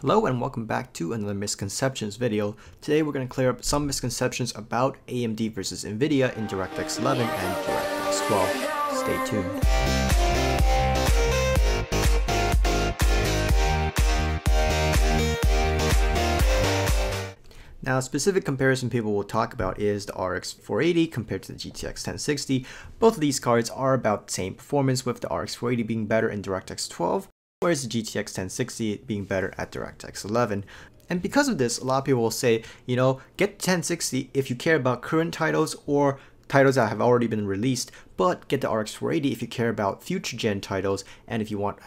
Hello and welcome back to another Misconceptions video. Today we're going to clear up some misconceptions about AMD versus Nvidia in DX11 and DX12. Stay tuned. Now, a specific comparison people will talk about is the RX 480 compared to the GTX 1060. Both of these cards are about the same performance, with the RX 480 being better in DX 12, whereas the GTX 1060 being better at DX 11. And because of this, a lot of people will say, get 1060 if you care about current titles or titles that have already been released, but get the RX 480 if you care about future gen titles and if you want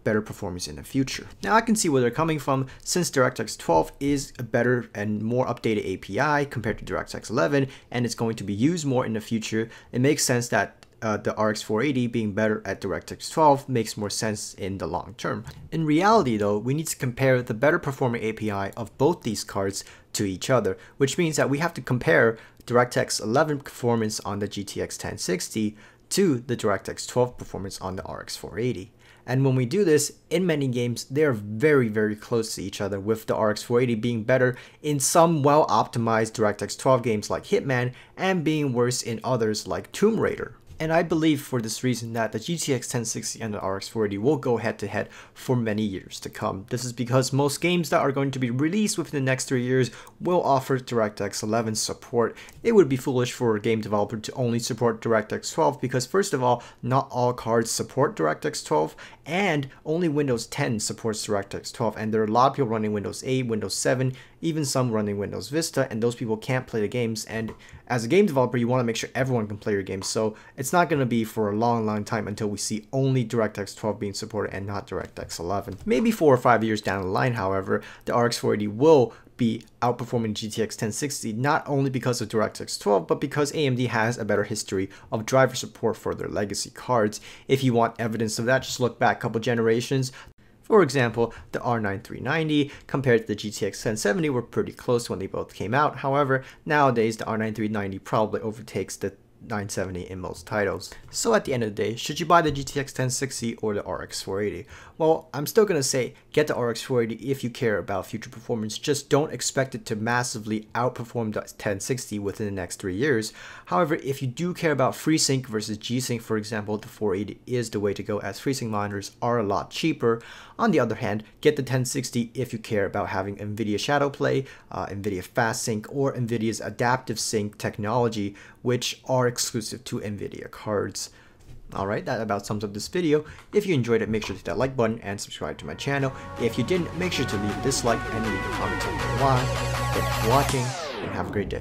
better performance in the future. Now I can see where they're coming from, since DX 12 is a better and more updated API compared to DX 11 and it's going to be used more in the future. It makes sense that the RX 480 being better at DX 12 makes more sense in the long term. In reality though, we need to compare the better performing API of both these cards to each other, which means that we have to compare DX 11 performance on the GTX 1060 to the DX 12 performance on the RX 480. And when we do this, in many games, they're very close to each other, with the RX 480 being better in some well-optimized DX 12 games like Hitman and being worse in others like Tomb Raider. And I believe for this reason that the GTX 1060 and the RX 480 will go head to head for many years to come. This is because most games that are going to be released within the next 3 years will offer DX 11 support. It would be foolish for a game developer to only support DX 12 because, first of all, not all cards support DX 12 and only Windows 10 supports DX 12, and there are a lot of people running Windows 8, Windows 7, even some running Windows Vista, and those people can't play the games. And as a game developer, you want to make sure everyone can play your game, so it's not going to be for a long time until we see only DX 12 being supported and not DX 11. Maybe 4 or 5 years down the line, however, the RX 480 will be outperforming GTX 1060, not only because of DX 12, but because AMD has a better history of driver support for their legacy cards. If you want evidence of that, just look back a couple generations. For example, the R9 390 compared to the GTX 1070 were pretty close when they both came out. However, nowadays the R9 390 probably overtakes the 970 in most titles. So at the end of the day, should you buy the GTX 1060 or the RX 480? Well, I'm still going to say get the RX 480 if you care about future performance. Just don't expect it to massively outperform the 1060 within the next 3 years. However, if you do care about FreeSync versus G-Sync, for example, the 480 is the way to go, as FreeSync monitors are a lot cheaper. On the other hand, get the 1060 if you care about having Nvidia Shadowplay, Nvidia FastSync, or Nvidia's Adaptive Sync technology, which are exclusive to Nvidia cards. Alright, that about sums up this video. If you enjoyed it, make sure to hit that like button and subscribe to my channel. If you didn't, make sure to leave a dislike and leave a comment telling me why. Thank you for watching, and have a great day.